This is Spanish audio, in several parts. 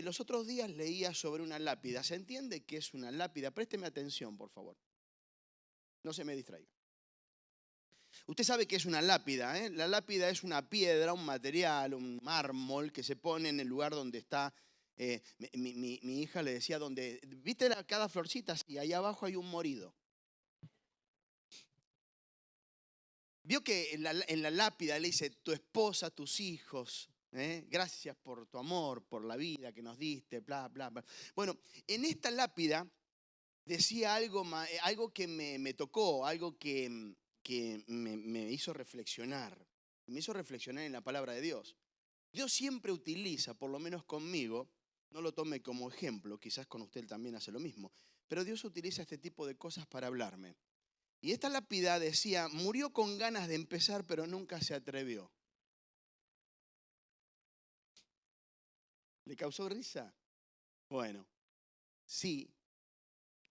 los otros días leía sobre una lápida. ¿Se entiende qué es una lápida? Présteme atención, por favor. No se me distraiga. Usted sabe qué es una lápida, ¿eh? La lápida es una piedra, un material, un mármol que se pone en el lugar donde está. Mi hija le decía, ¿viste cada florcita? Sí, ahí abajo hay un morido. Vio que en la lápida le dice, tu esposa, tus hijos, gracias por tu amor, por la vida que nos diste, bla, bla, bla. Bueno, en esta lápida decía algo que me tocó, algo que me hizo reflexionar. Me hizo reflexionar en la palabra de Dios. Dios siempre utiliza, por lo menos conmigo, no lo tome como ejemplo, quizás con usted también hace lo mismo, pero Dios utiliza este tipo de cosas para hablarme. Y esta lápida decía, murió con ganas de empezar, pero nunca se atrevió. ¿Le causó risa? Bueno, sí.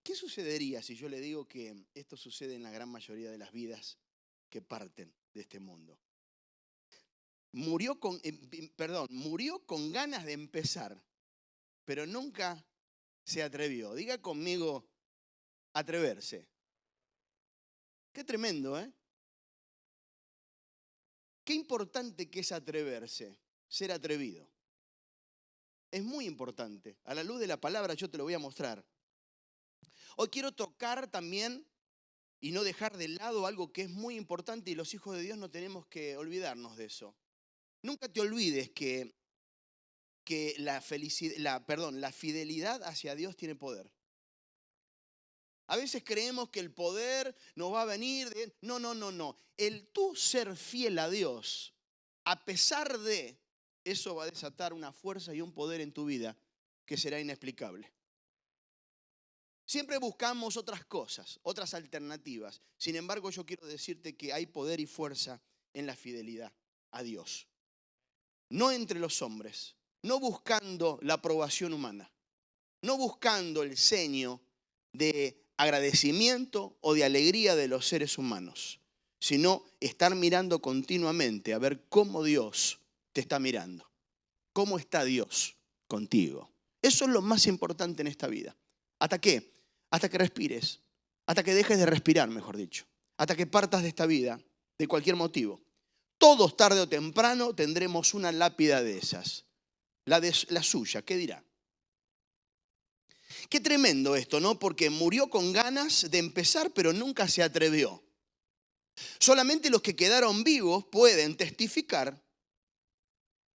¿Qué sucedería si yo le digo que esto sucede en la gran mayoría de las vidas que parten de este mundo? Murió con ganas de empezar, pero nunca se atrevió. Diga conmigo, atreverse. Qué tremendo, ¿eh? Qué importante que es atreverse, ser atrevido. Es muy importante. A la luz de la palabra yo te lo voy a mostrar. Hoy quiero tocar también y no dejar de lado algo que es muy importante y los hijos de Dios no tenemos que olvidarnos de eso. Nunca te olvides que la fidelidad hacia Dios tiene poder. A veces creemos que el poder nos va a venir de... No. El tú ser fiel a Dios, a pesar de, eso va a desatar una fuerza y un poder en tu vida que será inexplicable. Siempre buscamos otras cosas, otras alternativas. Sin embargo, yo quiero decirte que hay poder y fuerza en la fidelidad a Dios. No entre los hombres, no buscando la aprobación humana, no buscando el seño de agradecimiento o de alegría de los seres humanos, sino estar mirando continuamente a ver cómo Dios te está mirando, cómo está Dios contigo. Eso es lo más importante en esta vida. ¿Hasta qué? Hasta que respires, hasta que dejes de respirar, mejor dicho, hasta que partas de esta vida, de cualquier motivo. Todos tarde o temprano tendremos una lápida de esas, la suya, ¿qué dirá? Qué tremendo esto, ¿no? Porque murió con ganas de empezar, pero nunca se atrevió. Solamente los que quedaron vivos pueden testificar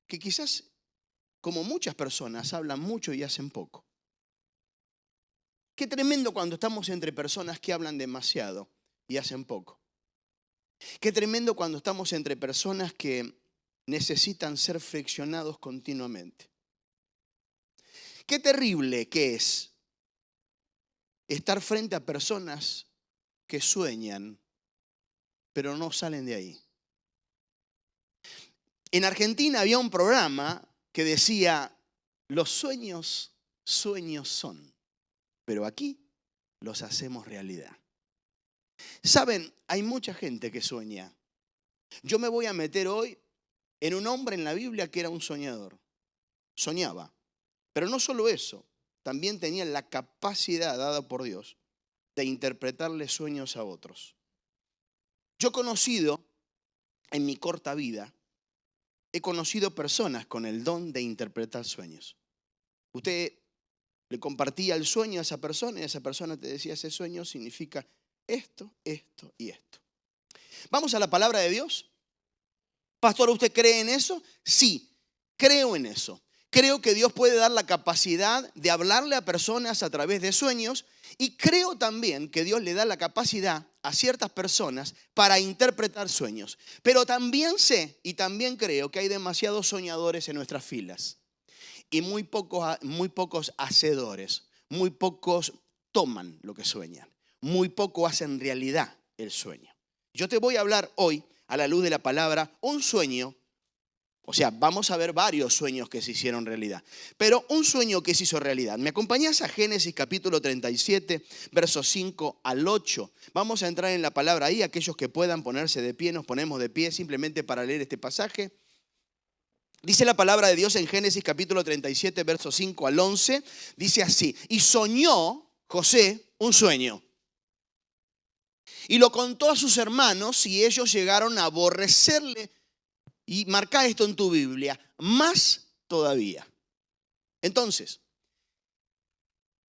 que quizás, como muchas personas, hablan mucho y hacen poco. Qué tremendo cuando estamos entre personas que hablan demasiado y hacen poco. Qué tremendo cuando estamos entre personas que necesitan ser friccionados continuamente. Qué terrible que es estar frente a personas que sueñan, pero no salen de ahí. En Argentina había un programa que decía, los sueños, sueños son, pero aquí los hacemos realidad. Saben, hay mucha gente que sueña. Yo me voy a meter hoy en un hombre en la Biblia que era un soñador. Soñaba. Pero no solo eso, también tenía la capacidad dada por Dios de interpretarle sueños a otros. Yo he conocido, en mi corta vida, he conocido personas con el don de interpretar sueños. Usted le compartía el sueño a esa persona y esa persona te decía, ese sueño significa esto, esto y esto. Vamos a la palabra de Dios. Pastor, ¿usted cree en eso? Sí, creo en eso. Creo que Dios puede dar la capacidad de hablarle a personas a través de sueños y creo también que Dios le da la capacidad a ciertas personas para interpretar sueños. Pero también sé y también creo que hay demasiados soñadores en nuestras filas y muy pocos hacedores, muy pocos toman lo que sueñan, muy poco hacen realidad el sueño. Yo te voy a hablar hoy, a la luz de la palabra, un sueño. O sea, vamos a ver varios sueños que se hicieron realidad. Pero un sueño que se hizo realidad. ¿Me acompañás a Génesis capítulo 37, versos 5 al 8? Vamos a entrar en la palabra ahí. Aquellos que puedan ponerse de pie, nos ponemos de pie simplemente para leer este pasaje. Dice la palabra de Dios en Génesis capítulo 37, versos 5 al 11. Dice así: y soñó José un sueño, y lo contó a sus hermanos, y ellos llegaron a aborrecerle. Y marca esto en tu Biblia: más todavía. Entonces,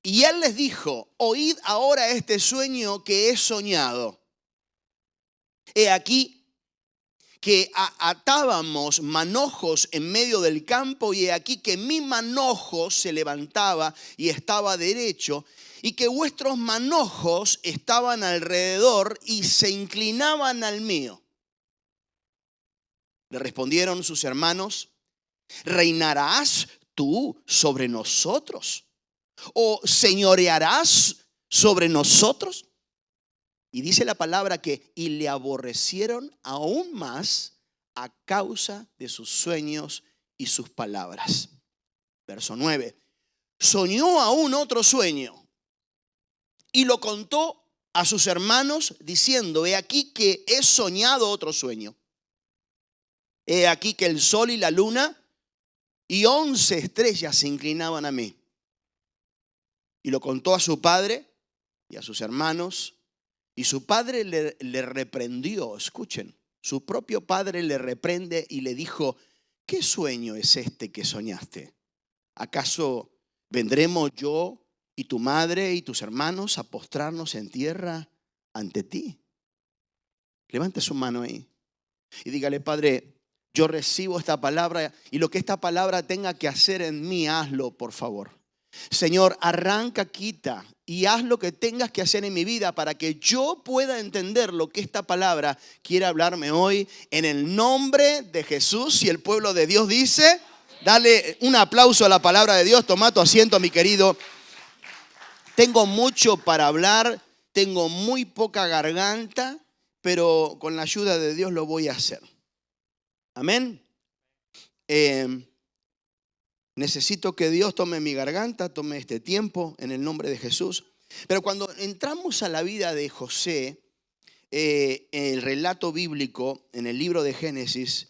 y él les dijo: oíd ahora este sueño que he soñado. He aquí que atábamos manojos en medio del campo, y he aquí que mi manojo se levantaba y estaba derecho, y que vuestros manojos estaban alrededor y se inclinaban al mío. Le respondieron sus hermanos: ¿reinarás tú sobre nosotros? ¿O señorearás sobre nosotros? Y dice la palabra que y le aborrecieron aún más a causa de sus sueños y sus palabras. Verso 9. Soñó aún otro sueño y lo contó a sus hermanos diciendo: he aquí que he soñado otro sueño. He aquí que el sol y la luna y 11 estrellas se inclinaban a mí. Y lo contó a su padre y a sus hermanos. Y su padre le reprendió. Escuchen, su propio padre le reprende y le dijo: ¿qué sueño es este que soñaste? ¿Acaso vendremos yo y tu madre y tus hermanos a postrarnos en tierra ante ti? Levante su mano ahí y dígale: Padre, yo recibo esta palabra, y lo que esta palabra tenga que hacer en mí, hazlo, por favor. Señor, arranca, quita y haz lo que tengas que hacer en mi vida para que yo pueda entender lo que esta palabra quiere hablarme hoy, en el nombre de Jesús. Y el pueblo de Dios dice: dale un aplauso a la palabra de Dios. Toma tu asiento, mi querido. Tengo mucho para hablar, tengo muy poca garganta, pero con la ayuda de Dios lo voy a hacer. Amén. Necesito que Dios tome mi garganta, tome este tiempo en el nombre de Jesús. Pero cuando entramos a la vida de José, el relato bíblico en el libro de Génesis,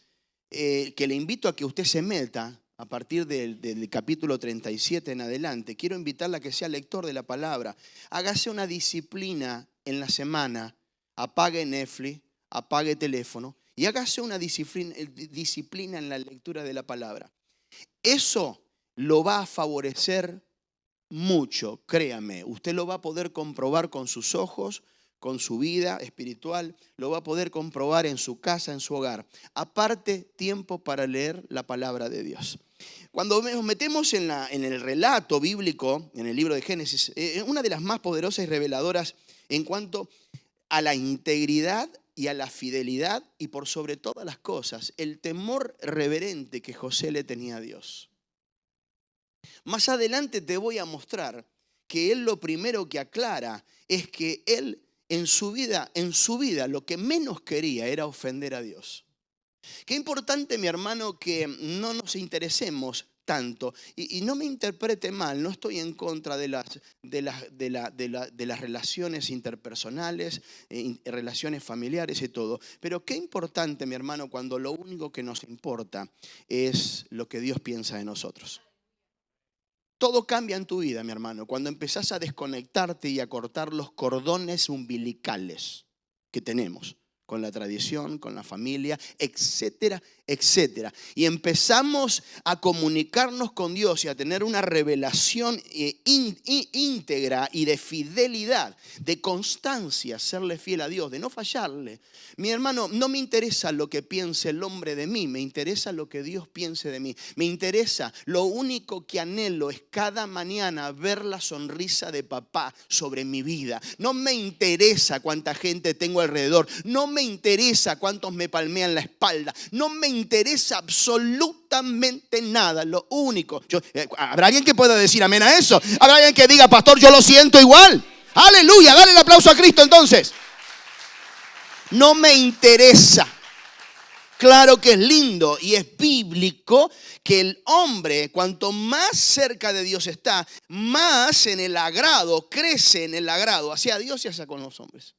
que le invito a que usted se meta a partir del capítulo 37 en adelante, quiero invitarle a que sea lector de la palabra. Hágase una disciplina en la semana, apague Netflix, apague teléfono y hágase una disciplina en la lectura de la palabra. Eso lo va a favorecer mucho, créame. Usted lo va a poder comprobar con sus ojos, con su vida espiritual, lo va a poder comprobar en su casa, en su hogar. Aparte, tiempo para leer la palabra de Dios. Cuando nos metemos en el relato bíblico, en el libro de Génesis, una de las más poderosas y reveladoras en cuanto a la integridad y a la fidelidad, y por sobre todas las cosas, el temor reverente que José le tenía a Dios. Más adelante te voy a mostrar que él lo primero que aclara es que él en su vida lo que menos quería era ofender a Dios. Qué importante, mi hermano, que no nos interesemos tanto, y no me interprete mal, no estoy en contra de las relaciones interpersonales, relaciones familiares y todo, pero qué importante, mi hermano, cuando lo único que nos importa es lo que Dios piensa de nosotros. Todo cambia en tu vida, mi hermano, cuando empezás a desconectarte y a cortar los cordones umbilicales que tenemos con la tradición, con la familia, etcétera, etcétera. Y empezamos a comunicarnos con Dios y a tener una revelación íntegra y de fidelidad, de constancia, serle fiel a Dios, de no fallarle. Mi hermano, no me interesa lo que piense el hombre de mí, me interesa lo que Dios piense de mí. Me interesa, lo único que anhelo es cada mañana ver la sonrisa de papá sobre mi vida. No me interesa cuánta gente tengo alrededor, no me interesa cuántos me palmean la espalda, no me interesa absolutamente nada. Lo único, ¿habrá alguien que pueda decir amén a eso? ¿Habrá alguien que diga, pastor, yo lo siento igual? Aleluya, dale el aplauso a Cristo entonces. No me interesa. Claro que es lindo y es bíblico que el hombre, cuanto más cerca de Dios está, más en el agrado, crece en el agrado hacia Dios y hacia con los hombres.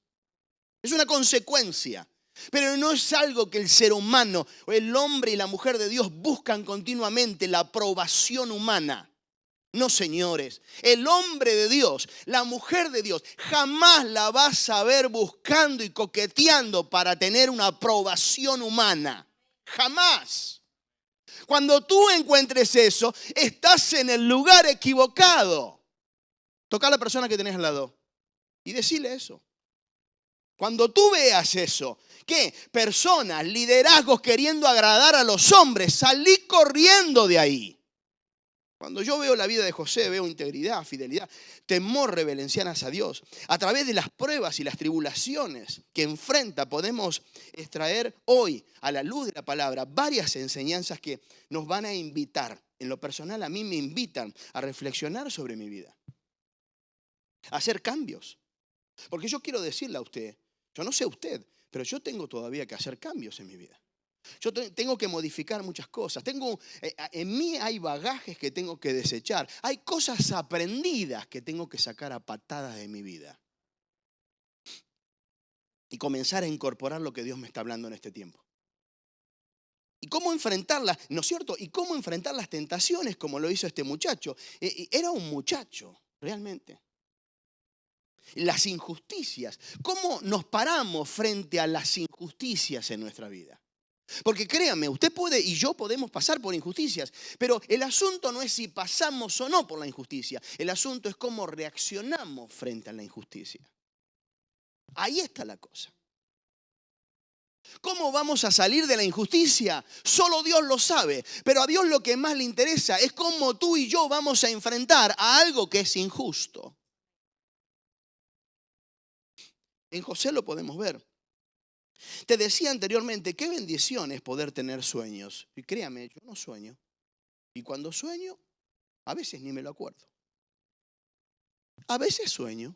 Es una consecuencia. Pero no es algo que el ser humano, el hombre y la mujer de Dios buscan continuamente, la aprobación humana. No, señores, el hombre de Dios, la mujer de Dios, jamás la vas a ver buscando y coqueteando para tener una aprobación humana. Jamás. Cuando tú encuentres eso, estás en el lugar equivocado. Toca a la persona que tenés al lado y decirle eso. Cuando tú veas eso, ¿qué? Personas, liderazgos queriendo agradar a los hombres, salí corriendo de ahí. Cuando yo veo la vida de José, veo integridad, fidelidad, temor reverencianas a Dios. A través de las pruebas y las tribulaciones que enfrenta, podemos extraer hoy, a la luz de la palabra, varias enseñanzas que nos van a invitar. En lo personal, a mí me invitan a reflexionar sobre mi vida, a hacer cambios. Porque yo quiero decirle a usted, yo no sé usted, pero yo tengo todavía que hacer cambios en mi vida. Yo tengo que modificar muchas cosas. En mí hay bagajes que tengo que desechar. Hay cosas aprendidas que tengo que sacar a patadas de mi vida. Y comenzar a incorporar lo que Dios me está hablando en este tiempo. Y cómo enfrentarlas, ¿no es cierto? Y cómo enfrentar las tentaciones como lo hizo este muchacho. Era un muchacho, realmente. Las injusticias. ¿Cómo nos paramos frente a las injusticias en nuestra vida? Porque créanme, usted puede y yo podemos pasar por injusticias, pero el asunto no es si pasamos o no por la injusticia. El asunto es cómo reaccionamos frente a la injusticia. Ahí está la cosa. ¿Cómo vamos a salir de la injusticia? Solo Dios lo sabe, pero a Dios lo que más le interesa es cómo tú y yo vamos a enfrentar a algo que es injusto. En José lo podemos ver. Te decía anteriormente, qué bendición es poder tener sueños. Y créame, yo no sueño. Y cuando sueño, a veces ni me lo acuerdo. A veces sueño,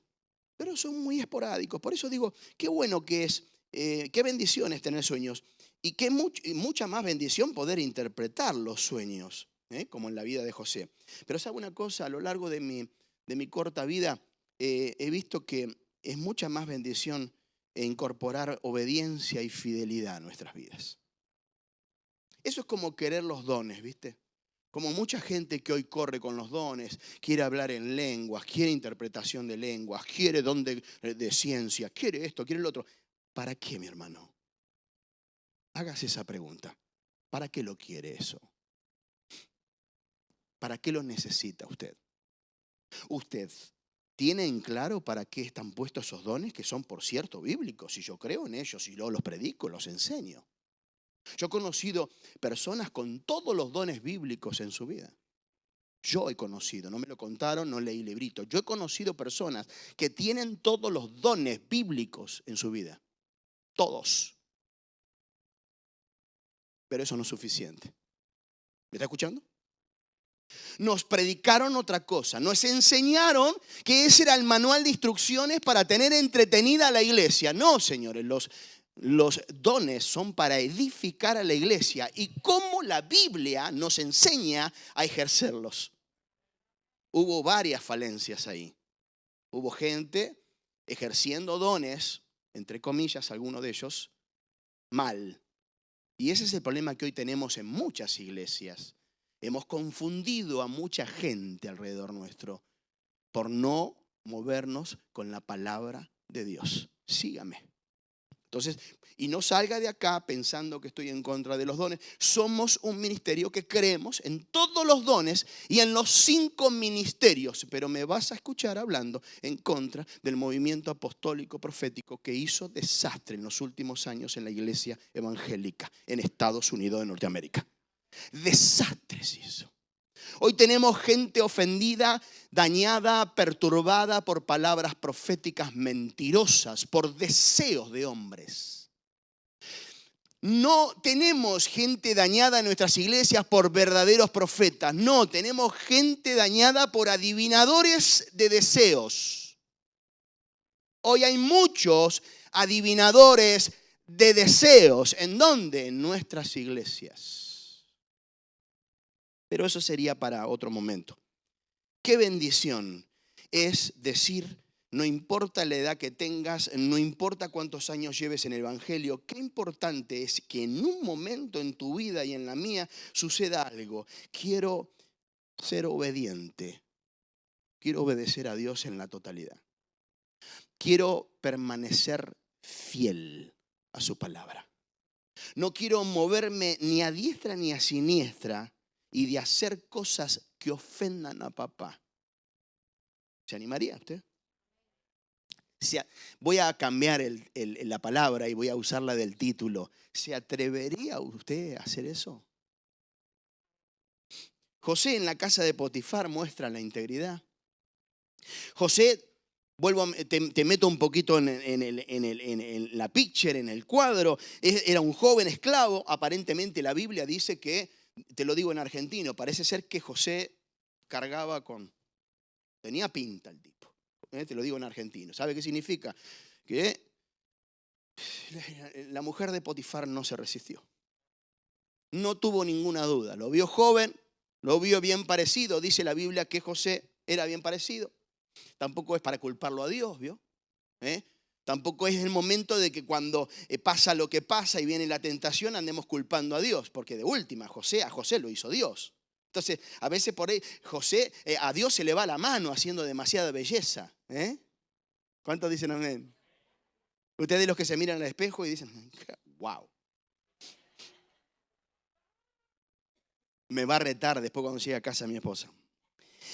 pero son muy esporádicos. Por eso digo, qué bueno que es, qué bendición es tener sueños. Y qué mucha más bendición poder interpretar los sueños, como en la vida de José. Pero ¿sabe una cosa? A lo largo de mi corta vida, he visto que es mucha más bendición incorporar obediencia y fidelidad a nuestras vidas. Eso es como querer los dones, ¿viste? Como mucha gente que hoy corre con los dones, quiere hablar en lenguas, quiere interpretación de lenguas, quiere don de ciencia, quiere esto, quiere lo otro. ¿Para qué, mi hermano? Hágase esa pregunta. ¿Para qué lo quiere eso? ¿Para qué lo necesita usted? Usted ¿tiene en claro para qué están puestos esos dones que son, por cierto, bíblicos? Y yo creo en ellos y luego los predico, los enseño. Yo he conocido personas con todos los dones bíblicos en su vida. Yo he conocido, no me lo contaron, no leí libritos. Yo he conocido personas que tienen todos los dones bíblicos en su vida. Todos. Pero eso no es suficiente. ¿Me está escuchando? Nos predicaron otra cosa, nos enseñaron que ese era el manual de instrucciones para tener entretenida a la iglesia. No, señores, los dones son para edificar a la iglesia y cómo la Biblia nos enseña a ejercerlos. Hubo varias falencias ahí. Hubo gente ejerciendo dones, entre comillas, algunos de ellos, mal. Y ese es el problema que hoy tenemos en muchas iglesias. Hemos confundido a mucha gente alrededor nuestro por no movernos con la palabra de Dios. Sígame. Entonces, y no salga de acá pensando que estoy en contra de los dones. Somos un ministerio que creemos en todos los dones y en los 5 ministerios. Pero me vas a escuchar hablando en contra del movimiento apostólico profético que hizo desastre en los últimos años en la iglesia evangélica en Estados Unidos de Norteamérica. Desastres hizo. Hoy tenemos gente ofendida, dañada, perturbada por palabras proféticas mentirosas, por deseos de hombres. No tenemos gente dañada en nuestras iglesias por verdaderos profetas. No, tenemos gente dañada por adivinadores de deseos. Hoy hay muchos adivinadores de deseos. ¿En dónde? En nuestras iglesias. Pero eso sería para otro momento. Qué bendición es decir No importa la edad que tengas, no importa cuántos años lleves en el Evangelio, qué importante es que en un momento en tu vida y en la mía suceda algo. Quiero ser obediente, quiero obedecer a Dios en la totalidad. Quiero permanecer fiel a su palabra. No quiero moverme ni a diestra ni a siniestra y de hacer cosas que ofendan a papá. ¿Se animaría usted? Voy a cambiar la palabra y voy a usarla del título. ¿Se atrevería usted a hacer eso? José en la casa de Potifar muestra la integridad. José, te meto un poquito en la picture, en el cuadro. Era un joven esclavo. Aparentemente la Biblia dice que, te lo digo en argentino, parece ser que José cargaba tenía pinta el tipo. Te lo digo en argentino. ¿Sabe qué significa? Que la mujer de Potifar no se resistió. No tuvo ninguna duda. Lo vio joven, lo vio bien parecido. Dice la Biblia que José era bien parecido. Tampoco es para culparlo a Dios, ¿vio? Tampoco es el momento de que cuando pasa lo que pasa y viene la tentación andemos culpando a Dios. Porque de última, a José lo hizo Dios. Entonces, a veces por ahí, a Dios se le va la mano haciendo demasiada belleza. ¿Cuántos dicen amén? Ustedes los que se miran al espejo y dicen, wow. Me va a retar después cuando llegue a casa mi esposa.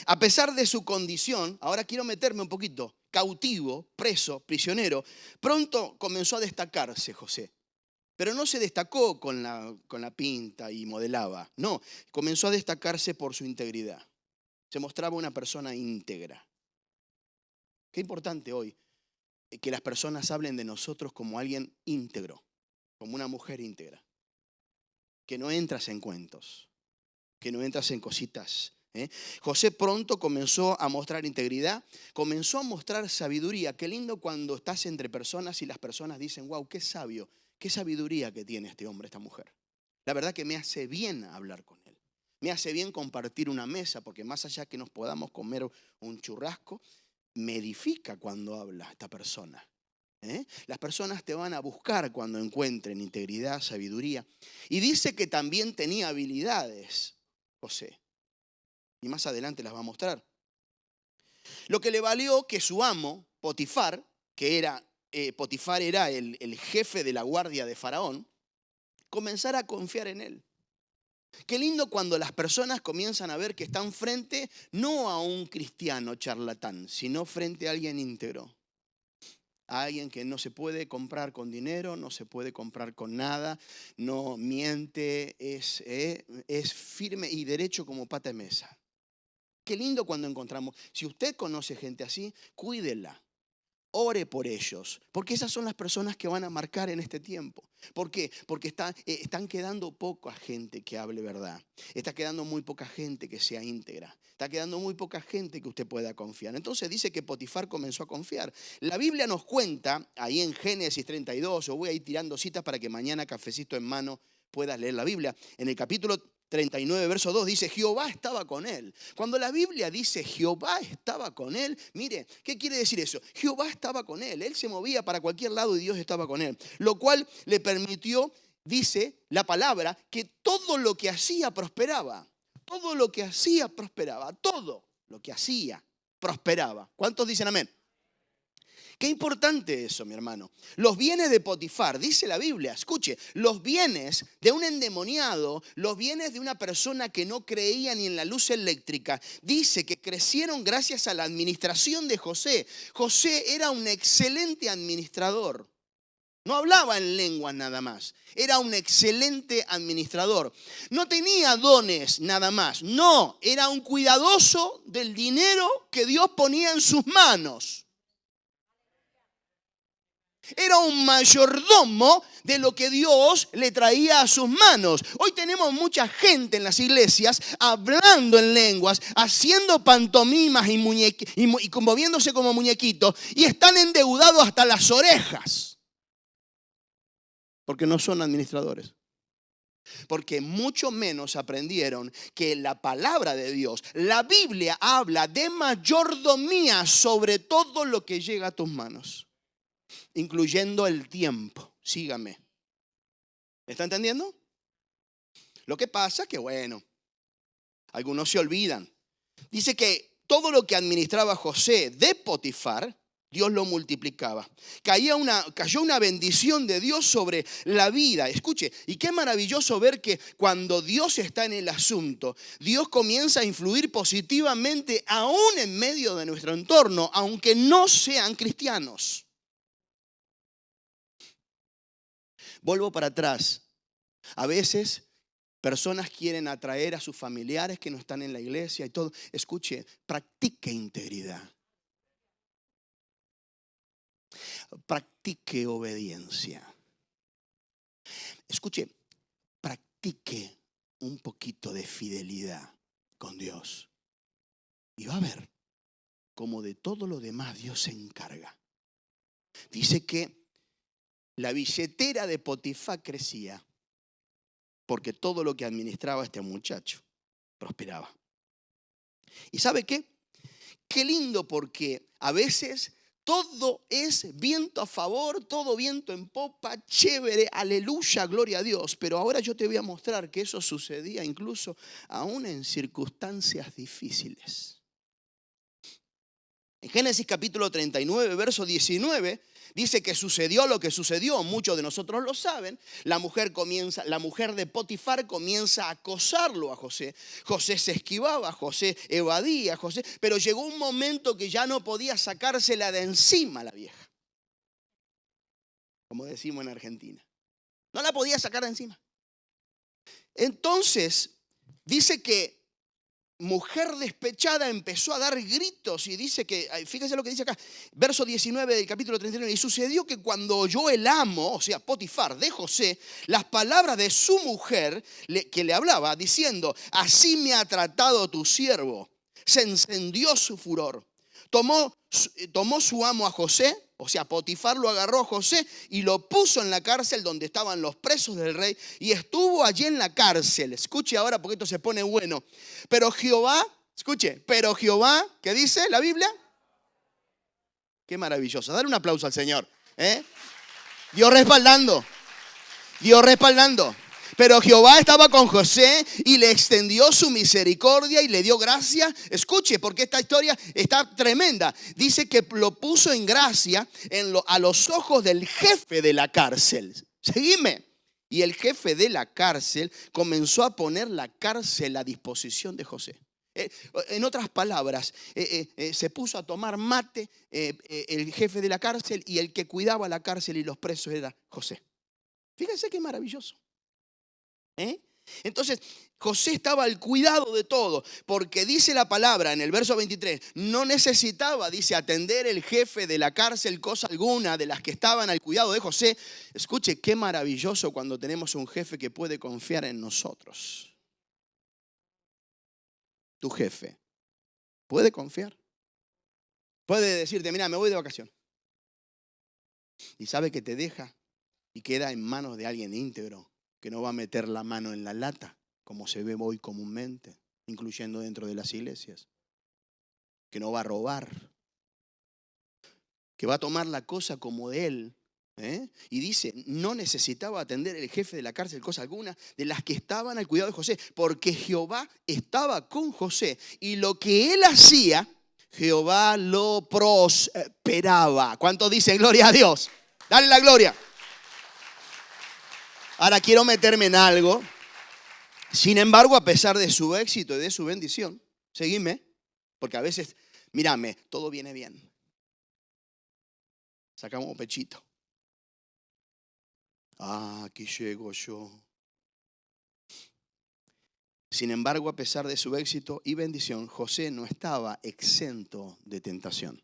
A pesar de su condición, ahora quiero meterme un poquito, cautivo, preso, prisionero, pronto comenzó a destacarse José. Pero no se destacó con la pinta y modelaba. No, comenzó a destacarse por su integridad. Se mostraba una persona íntegra. Qué importante hoy que las personas hablen de nosotros como alguien íntegro, como una mujer íntegra. Que no entras en cuentos, que no entras en cositas. José pronto comenzó a mostrar integridad, comenzó a mostrar sabiduría. Qué lindo cuando estás entre personas y las personas dicen, wow, qué sabio. Qué sabiduría que tiene este hombre, esta mujer. La verdad que me hace bien hablar con él. Me hace bien compartir una mesa, porque más allá que nos podamos comer un churrasco, me edifica cuando habla esta persona. Las personas te van a buscar cuando encuentren integridad, sabiduría. Y dice que también tenía habilidades, José. Y más adelante las va a mostrar. Lo que le valió que su amo, Potifar, Potifar era el jefe de la guardia de Faraón, comenzara a confiar en él. Qué lindo cuando las personas comienzan a ver que están frente no a un cristiano charlatán, sino frente a alguien íntegro. A alguien que no se puede comprar con dinero, no se puede comprar con nada, no miente, es firme y derecho como pata de mesa. Qué lindo cuando encontramos. Si usted conoce gente así, cuídela. Ore por ellos, porque esas son las personas que van a marcar en este tiempo. ¿Por qué? Porque están quedando poca gente que hable verdad. Está quedando muy poca gente que sea íntegra. Está quedando muy poca gente que usted pueda confiar. Entonces dice que Potifar comenzó a confiar. La Biblia nos cuenta, ahí en Génesis 32, yo voy a ir tirando citas para que mañana, cafecito en mano, puedas leer la Biblia. En el capítulo 39, verso 2 dice, Jehová estaba con él. Cuando la Biblia dice Jehová estaba con él, mire, ¿qué quiere decir eso? Jehová estaba con él. Él se movía para cualquier lado y Dios estaba con él. Lo cual le permitió, dice la palabra, que todo lo que hacía prosperaba. Todo lo que hacía prosperaba. Todo lo que hacía prosperaba. ¿Cuántos dicen amén? Qué importante eso, mi hermano. Los bienes de Potifar, dice la Biblia, escuche, los bienes de un endemoniado, los bienes de una persona que no creía ni en la luz eléctrica, dice que crecieron gracias a la administración de José. José era un excelente administrador. No hablaba en lenguas nada más. Era un excelente administrador. No tenía dones nada más. No, era un cuidadoso del dinero que Dios ponía en sus manos. Era un mayordomo de lo que Dios le traía a sus manos. Hoy tenemos mucha gente en las iglesias hablando en lenguas, haciendo pantomimas y moviéndose como muñequitos, y están endeudados hasta las orejas porque no son administradores. Porque mucho menos aprendieron que la palabra de Dios, la Biblia, habla de mayordomía sobre todo lo que llega a tus manos, incluyendo el tiempo. Sígame. ¿Me está entendiendo? Lo que pasa es que, bueno, algunos se olvidan. Dice que todo lo que administraba José de Potifar, Dios lo multiplicaba. Cayó una bendición de Dios sobre la vida. Escuche, y qué maravilloso ver que cuando Dios está en el asunto, Dios comienza a influir positivamente aún en medio de nuestro entorno, aunque no sean cristianos. Vuelvo para atrás. A veces personas quieren atraer a sus familiares que no están en la iglesia y todo. Escuche, practique integridad. Practique obediencia. Escuche, practique un poquito de fidelidad con Dios. Y va a ver cómo de todo lo demás Dios se encarga. Dice que la billetera de Potifar crecía porque todo lo que administraba este muchacho prosperaba. ¿Y sabe qué? Qué lindo, porque a veces todo es viento a favor, todo viento en popa, chévere, aleluya, gloria a Dios. Pero ahora yo te voy a mostrar que eso sucedía incluso aún en circunstancias difíciles. En Génesis capítulo 39, verso 19, dice que sucedió lo que sucedió. Muchos de nosotros lo saben. La mujer de Potifar comienza a acosarlo a José. José se esquivaba, José evadía, pero llegó un momento que ya no podía sacársela de encima a la vieja. Como decimos en Argentina. No la podía sacar de encima. Entonces, dice que mujer despechada empezó a dar gritos y dice que, fíjese lo que dice acá, verso 19 del capítulo 39. Y sucedió que cuando oyó el amo, o sea, Potifar, de José, las palabras de su mujer que le hablaba, diciendo: así me ha tratado tu siervo, se encendió su furor. Tomó su amo a José, o sea, Potifar lo agarró a José y lo puso en la cárcel donde estaban los presos del rey, y estuvo allí en la cárcel. Escuche ahora porque esto se pone bueno. Pero Jehová, ¿qué dice la Biblia? Qué maravilloso. Dale un aplauso al Señor. Dios respaldando. Pero Jehová estaba con José y le extendió su misericordia y le dio gracia. Escuche, porque esta historia está tremenda. Dice que lo puso en gracia a los ojos del jefe de la cárcel. Seguime. Y el jefe de la cárcel comenzó a poner la cárcel a disposición de José. En otras palabras, se puso a tomar mate el jefe de la cárcel, y el que cuidaba la cárcel y los presos era José. Fíjense qué maravilloso. Entonces José estaba al cuidado de todo, porque dice la palabra en el verso 23, no necesitaba, dice, atender el jefe de la cárcel cosa alguna de las que estaban al cuidado de José. Escuche, qué maravilloso cuando tenemos un jefe que puede confiar en nosotros. Tu jefe puede confiar, puede decirte: mira, me voy de vacaciones, y sabe que te deja y queda en manos de alguien íntegro, que no va a meter la mano en la lata, como se ve hoy comúnmente, incluyendo dentro de las iglesias. Que no va a robar. Que va a tomar la cosa como de él. Y dice, no necesitaba atender el jefe de la cárcel cosa alguna de las que estaban al cuidado de José, porque Jehová estaba con José, y lo que él hacía, Jehová lo prosperaba. ¿Cuántos dicen gloria a Dios? Dale la gloria. Ahora quiero meterme en algo. Sin embargo, a pesar de su éxito y de su bendición, seguime, porque a veces, mírame, todo viene bien. Sacamos pechito. Aquí llego yo. Sin embargo, a pesar de su éxito y bendición, José no estaba exento de tentación.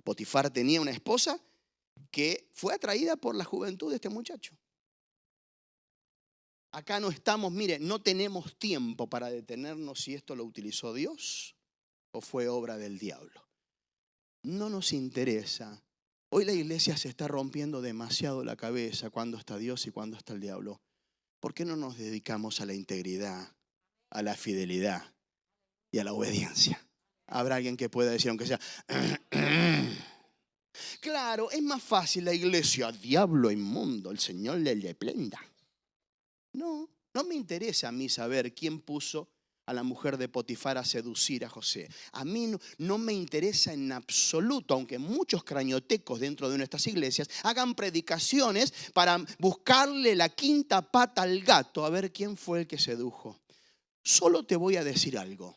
Potifar tenía una esposa que fue atraída por la juventud de este muchacho. Acá no estamos, mire, no tenemos tiempo para detenernos si esto lo utilizó Dios o fue obra del diablo. No nos interesa Hoy la iglesia se está rompiendo demasiado la cabeza cuándo está Dios y cuándo está el diablo. ¿Por qué no nos dedicamos a la integridad, a la fidelidad y a la obediencia? Habrá alguien que pueda decir, aunque sea, claro, es más fácil la iglesia, diablo inmundo, el Señor le reprenda. No, no me interesa a mí saber quién puso a la mujer de Potifar a seducir a José. A mí no me interesa en absoluto, aunque muchos crañotecos dentro de nuestras iglesias hagan predicaciones para buscarle la quinta pata al gato a ver quién fue el que sedujo. Solo te voy a decir algo.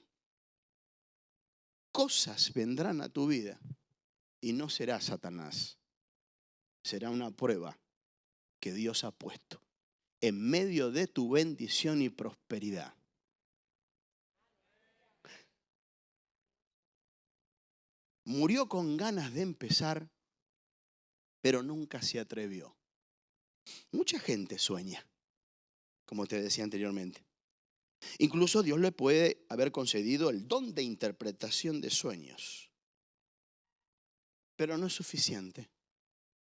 Cosas vendrán a tu vida y no será Satanás. Será una prueba que Dios ha puesto en medio de tu bendición y prosperidad. Murió con ganas de empezar, pero nunca se atrevió. Mucha gente sueña, como te decía anteriormente. Incluso Dios le puede haber concedido el don de interpretación de sueños. Pero no es suficiente.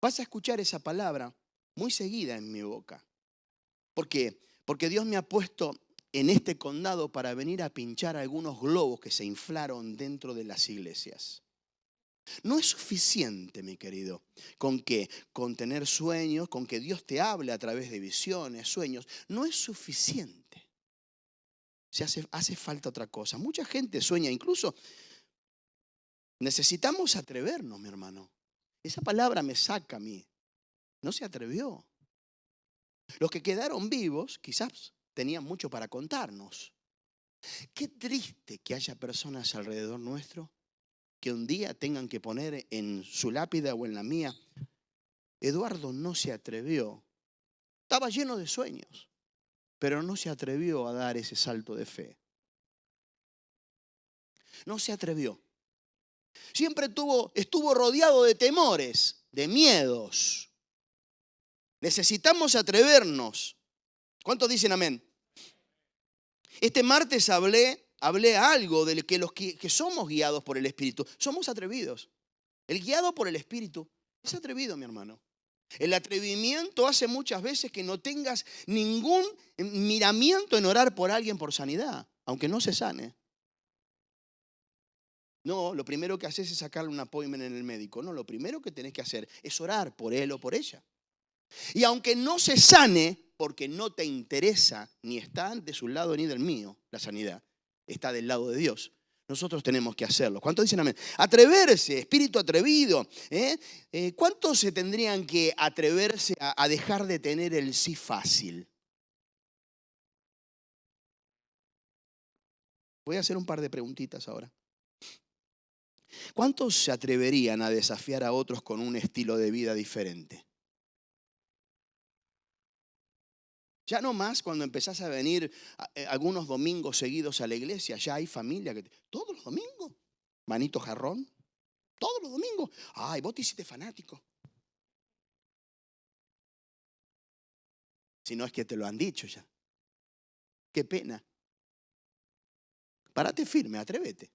Vas a escuchar esa palabra muy seguida en mi boca. ¿Por qué? Porque Dios me ha puesto en este condado para venir a pinchar algunos globos que se inflaron dentro de las iglesias. No es suficiente, mi querido, con tener sueños, con que Dios te hable a través de visiones, sueños. No es suficiente. Hace falta otra cosa. Mucha gente sueña, incluso necesitamos atrevernos, mi hermano. Esa palabra me saca a mí. No se atrevió. Los que quedaron vivos quizás tenían mucho para contarnos. Qué triste que haya personas alrededor nuestro que un día tengan que poner en su lápida o en la mía, Eduardo no se atrevió. Estaba lleno de sueños, pero no se atrevió a dar ese salto de fe. No se atrevió. Siempre estuvo rodeado de temores, de miedos. Necesitamos atrevernos. ¿Cuántos dicen amén? Este martes hablé algo de que los que somos guiados por el Espíritu, somos atrevidos. El guiado por el Espíritu es atrevido, mi hermano. El atrevimiento hace muchas veces que no tengas ningún miramiento en orar por alguien por sanidad, aunque no se sane. No, lo primero que haces es sacarle un appointment en el médico. No, lo primero que tenés que hacer es orar por él o por ella. Y aunque no se sane, porque no te interesa, ni está de su lado ni del mío, la sanidad, está del lado de Dios. Nosotros tenemos que hacerlo. ¿Cuántos dicen amén? Atreverse, espíritu atrevido. ¿Cuántos se tendrían que atreverse a dejar de tener el sí fácil? Voy a hacer un par de preguntitas ahora. ¿Cuántos se atreverían a desafiar a otros con un estilo de vida diferente? Ya no más cuando empezás a venir algunos domingos seguidos a la iglesia, ya hay familia que todos los domingos, manito jarrón, todos los domingos. Ay, vos te hiciste fanático. Si no es que te lo han dicho ya. Qué pena. Párate firme, atrévete.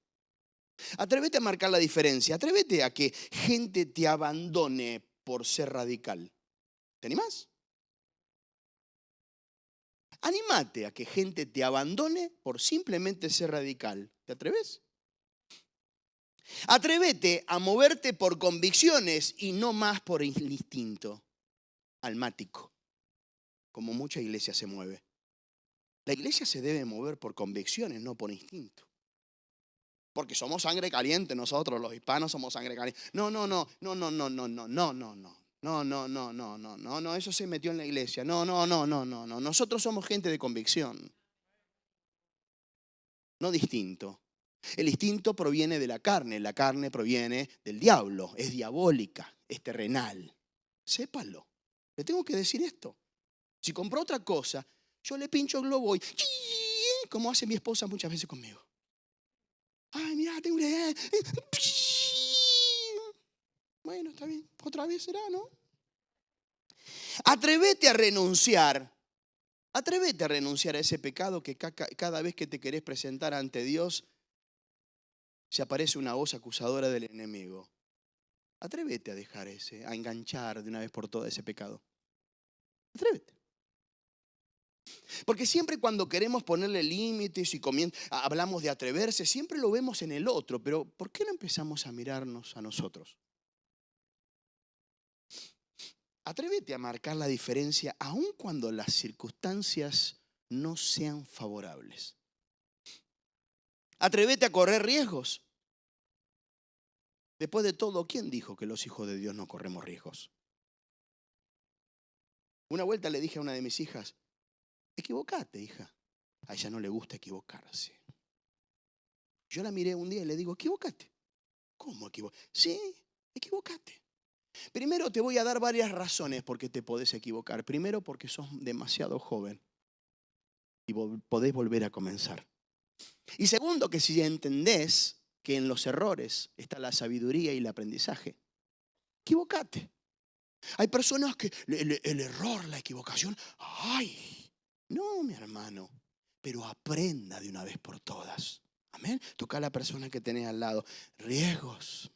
Atrévete a marcar la diferencia. Atrévete a que gente te abandone por ser radical. ¿Te animás? Anímate a que gente te abandone por simplemente ser radical. ¿Te atreves? Atrévete a moverte por convicciones y no más por el instinto almático, como mucha iglesia se mueve. La iglesia se debe mover por convicciones, no por instinto. Porque somos sangre caliente, nosotros los hispanos somos sangre caliente. No, eso se metió en la iglesia. No. Nosotros somos gente de convicción, no distinto. El instinto proviene de la carne proviene del diablo, es diabólica, es terrenal. Sépalo, le tengo que decir esto. Si compró otra cosa, yo le pincho el globo y como hace mi esposa muchas veces conmigo. Ay, mira, tengo una idea. Bueno, está bien, otra vez será, ¿no? Atrévete a renunciar. Atrévete a renunciar a ese pecado que cada vez que te querés presentar ante Dios se aparece una voz acusadora del enemigo. Atrévete a dejar a enganchar de una vez por todas ese pecado. Atrévete. Porque siempre cuando queremos ponerle límites y hablamos de atreverse, siempre lo vemos en el otro. Pero ¿por qué no empezamos a mirarnos a nosotros? Atrévete a marcar la diferencia aun cuando las circunstancias no sean favorables. Atrévete a correr riesgos. Después de todo, ¿quién dijo que los hijos de Dios no corremos riesgos? Una vuelta le dije a una de mis hijas, equivocate, hija. A ella no le gusta equivocarse. Yo la miré un día y le digo, equivocate. ¿Cómo equivocate? Sí, equivocate. Primero te voy a dar varias razones por qué te podés equivocar. Primero, porque sos demasiado joven y podés volver a comenzar. Y segundo, que si entendés que en los errores está la sabiduría y el aprendizaje, equivocate. Hay personas que el error, la equivocación, ¡ay! No, mi hermano, pero aprenda de una vez por todas. Amén. Toca a la persona que tenés al lado. Riesgos.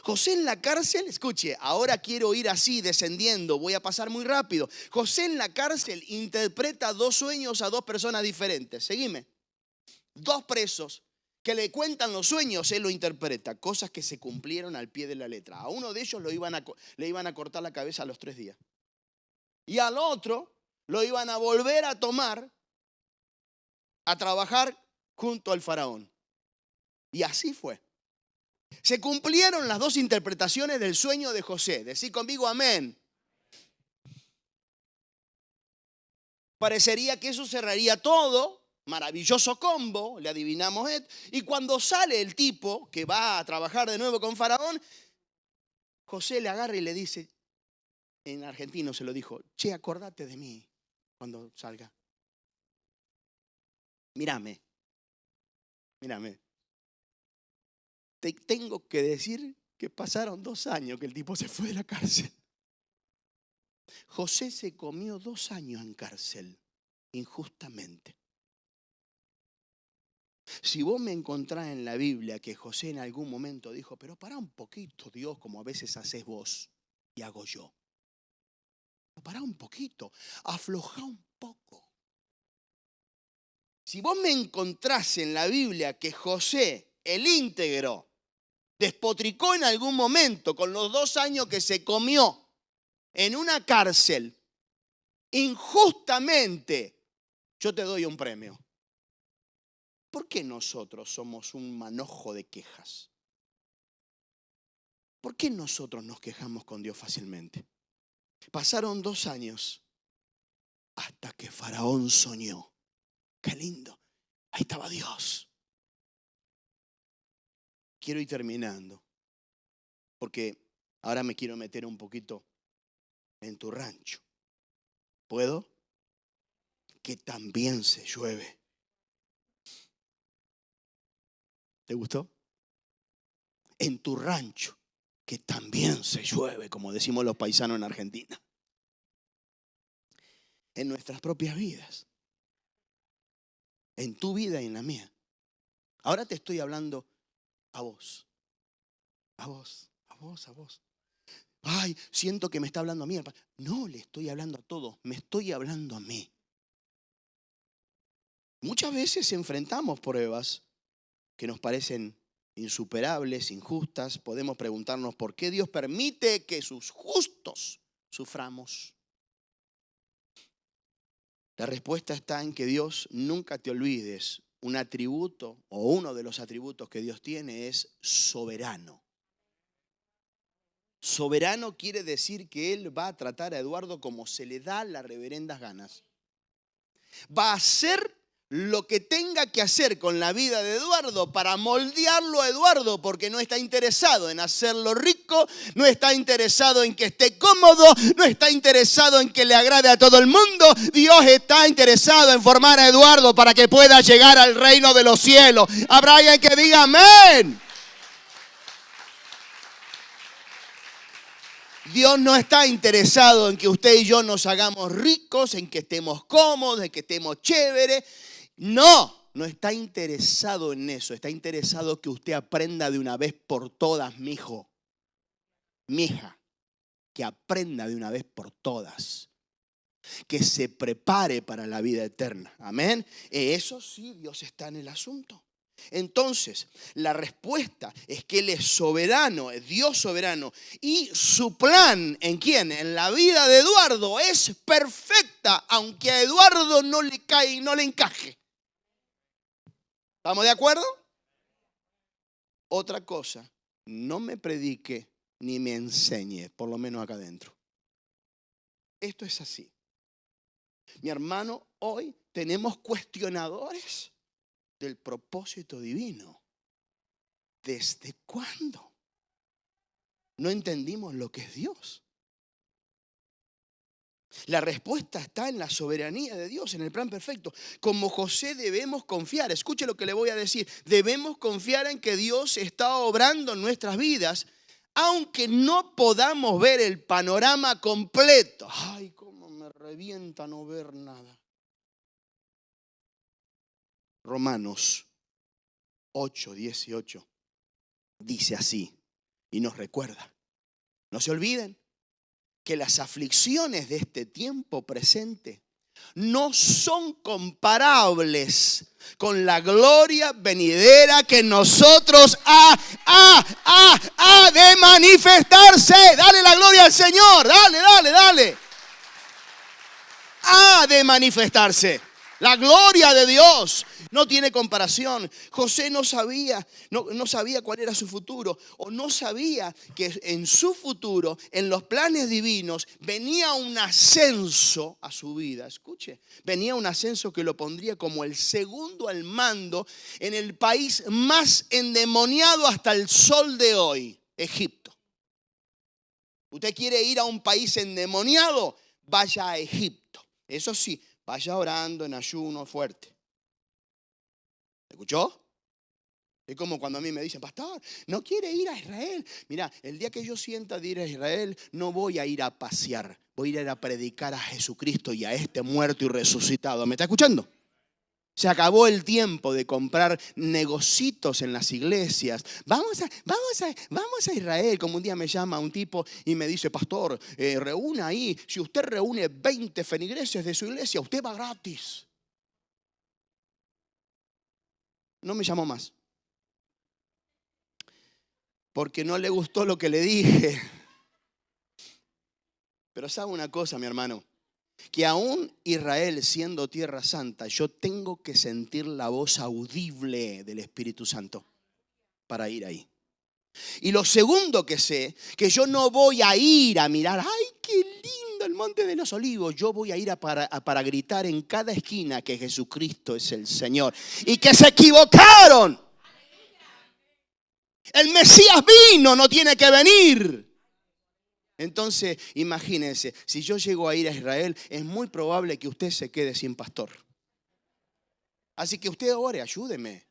José en la cárcel, escuche, ahora quiero ir así, descendiendo, voy a pasar muy rápido. José en la cárcel interpreta 2 sueños a 2 personas diferentes. Seguime. 2 presos que le cuentan los sueños, él lo interpreta. Cosas que se cumplieron al pie de la letra. A uno de ellos le iban a cortar la cabeza a los 3 días. Y al otro lo iban a volver a tomar a trabajar junto al faraón. Y así fue. Se cumplieron las 2 interpretaciones del sueño de José. Decí conmigo amén. Parecería que eso cerraría todo. Maravilloso combo, le adivinamos. Y cuando sale el tipo que va a trabajar de nuevo con Faraón, José le agarra y le dice, en argentino se lo dijo, che, acordate de mí cuando salga. Mírame. Te tengo que decir que pasaron 2 años que el tipo se fue de la cárcel. José se comió 2 años en cárcel, injustamente. Si vos me encontrás en la Biblia que José en algún momento dijo, pero pará un poquito, Dios, como a veces haces vos y hago yo. Pará un poquito, aflojá un poco. Si vos me encontrás en la Biblia que José, el íntegro, despotricó en algún momento con los 2 años que se comió en una cárcel, injustamente, yo te doy un premio. ¿Por qué nosotros somos un manojo de quejas? ¿Por qué nosotros nos quejamos con Dios fácilmente? Pasaron 2 años hasta que Faraón soñó. ¡Qué lindo! Ahí estaba Dios. Quiero ir terminando, porque ahora me quiero meter un poquito en tu rancho. ¿Puedo? Que también se llueve. ¿Te gustó? En tu rancho, que también se llueve, como decimos los paisanos en Argentina. En nuestras propias vidas. En tu vida y en la mía. Ahora te estoy hablando a vos. A vos. Ay, siento que me está hablando a mí. No, le estoy hablando a todos. Me estoy hablando a mí. Muchas veces enfrentamos pruebas que nos parecen insuperables, injustas. Podemos preguntarnos por qué Dios permite que sus justos suframos. La respuesta está en que Dios, nunca te olvides, un atributo o uno de los atributos que Dios tiene es soberano. Soberano quiere decir que Él va a tratar a Eduardo como se le da las reverendas ganas. Va a hacer lo que tenga que hacer con la vida de Eduardo para moldearlo a Eduardo, porque no está interesado en hacerlo rico, no está interesado en que esté cómodo, no está interesado en que le agrade a todo el mundo. Dios está interesado en formar a Eduardo para que pueda llegar al reino de los cielos. Habrá alguien que diga amén. Dios no está interesado en que usted y yo nos hagamos ricos, en que estemos cómodos, en que estemos chéveres. No, no está interesado en eso. Está interesado que usted aprenda de una vez por todas, mijo, mija, que aprenda de una vez por todas. Que se prepare para la vida eterna. Amén. Eso sí, Dios está en el asunto. Entonces, la respuesta es que Él es soberano, es Dios soberano. Y su plan, ¿en quién? En la vida de Eduardo es perfecta, aunque a Eduardo no le cae y no le encaje. ¿Estamos de acuerdo? Otra cosa, no me predique ni me enseñe, por lo menos acá adentro. Esto es así. Mi hermano, hoy tenemos cuestionadores del propósito divino. ¿Desde cuándo? No entendimos lo que es Dios. La respuesta está en la soberanía de Dios, en el plan perfecto. Como José debemos confiar. Escuche lo que le voy a decir. Debemos confiar en que Dios está obrando en nuestras vidas, aunque no podamos ver el panorama completo. Ay, cómo me revienta no ver nada. Romanos 8:18 dice así y nos recuerda. No se olviden que las aflicciones de este tiempo presente no son comparables con la gloria venidera que nosotros ha de manifestarse. Dale la gloria al Señor, dale. Ha de manifestarse. La gloria de Dios no tiene comparación. José no sabía cuál era su futuro, o no sabía que en su futuro, en los planes divinos, venía un ascenso a su vida. Escuche, venía un ascenso que lo pondría como el segundo al mando en el país más endemoniado hasta el sol de hoy, Egipto. ¿Usted quiere ir a un país endemoniado? Vaya a Egipto. Eso sí, vaya orando en ayuno fuerte. ¿Escuchó? Es como cuando a mí me dicen, pastor, ¿no quiere ir a Israel? Mira, el día que yo sienta de ir a Israel, no voy a ir a pasear. Voy a ir a predicar a Jesucristo y a este muerto y resucitado. ¿Me está escuchando? Se acabó el tiempo de comprar negocitos en las iglesias. Vamos a Israel. Como un día me llama un tipo y me dice, pastor, reúna ahí. Si usted reúne 20 feligreses de su iglesia, usted va gratis. No me llamó más. Porque no le gustó lo que le dije. Pero sabe una cosa, mi hermano. Que aún Israel siendo tierra santa, yo tengo que sentir la voz audible del Espíritu Santo para ir ahí. Y lo segundo que sé, que yo no voy a ir a mirar, ¡ay, qué lindo el Monte de los Olivos! Yo voy a ir para gritar en cada esquina que Jesucristo es el Señor. Y que se equivocaron. El Mesías vino, no tiene que venir. Entonces, imagínense, si yo llego a ir a Israel, es muy probable que usted se quede sin pastor. Así que usted ore, ayúdeme.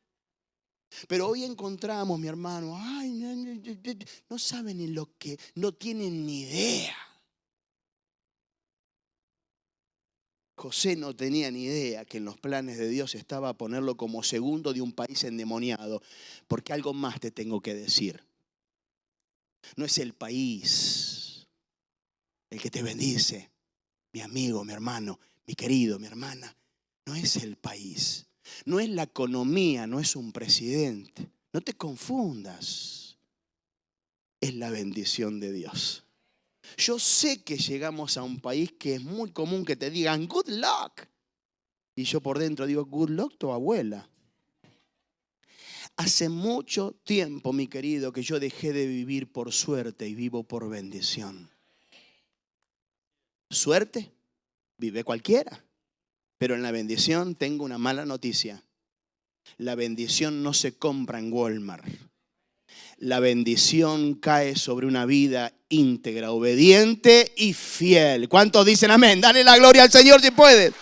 Pero hoy encontramos, mi hermano, ay, no saben ni lo que, no tienen ni idea. José no tenía ni idea que en los planes de Dios estaba ponerlo como segundo de un país endemoniado. Porque algo más te tengo que decir. No es el país el que te bendice, mi amigo, mi hermano, mi querido, mi hermana. No es el país, no es la economía, no es un presidente. No te confundas. Es la bendición de Dios. Yo sé que llegamos a un país que es muy común que te digan good luck. Y yo por dentro digo good luck tu abuela. Hace mucho tiempo, mi querido, que yo dejé de vivir por suerte y vivo por bendición. Suerte vive cualquiera, pero en la bendición tengo una mala noticia. La bendición no se compra en Walmart. La bendición cae sobre una vida íntegra, obediente y fiel. ¿Cuántos dicen amén? Dale la gloria al Señor si puedes.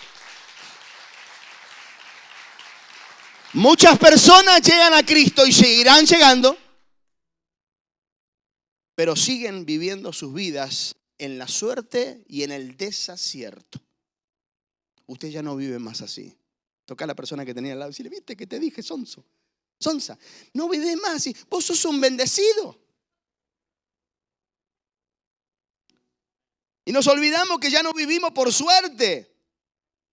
Muchas personas llegan a Cristo y seguirán llegando, pero siguen viviendo sus vidas en la suerte y en el desacierto. Usted ya no vive más así. Toca a la persona que tenía al lado y decirle, viste que te dije, sonso, sonsa, no vives más, y vos sos un bendecido. Y nos olvidamos que ya no vivimos por suerte.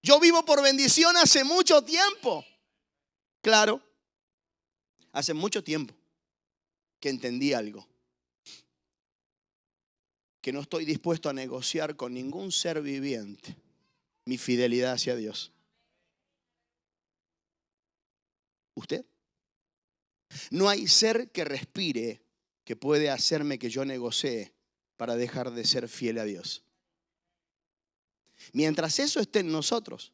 Yo vivo por bendición hace mucho tiempo. Claro, hace mucho tiempo que entendí algo. Que no estoy dispuesto a negociar con ningún ser viviente mi fidelidad hacia Dios. ¿Usted? No hay ser que respire que puede hacerme que yo negocie para dejar de ser fiel a Dios. Mientras eso esté en nosotros,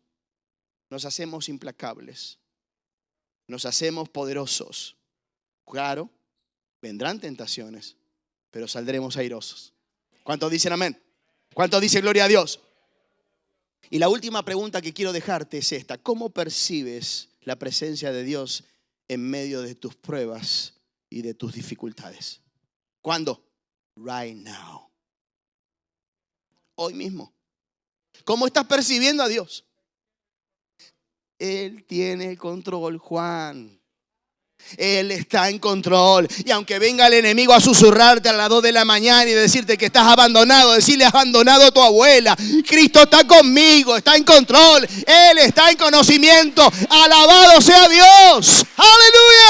nos hacemos implacables, nos hacemos poderosos. Claro, vendrán tentaciones, pero saldremos airosos. ¿Cuántos dicen amén? ¿Cuántos dicen gloria a Dios? Y la última pregunta que quiero dejarte es esta. ¿Cómo percibes la presencia de Dios en medio de tus pruebas y de tus dificultades? ¿Cuándo? Right now. Hoy mismo. ¿Cómo estás percibiendo a Dios? Él tiene el control, Juan. Él está en control. Y aunque venga el enemigo a susurrarte a las 2 de la mañana y decirte que estás abandonado, decirle has abandonado a tu abuela, Cristo está conmigo, está en control. Él está en conocimiento. Alabado sea Dios. Aleluya.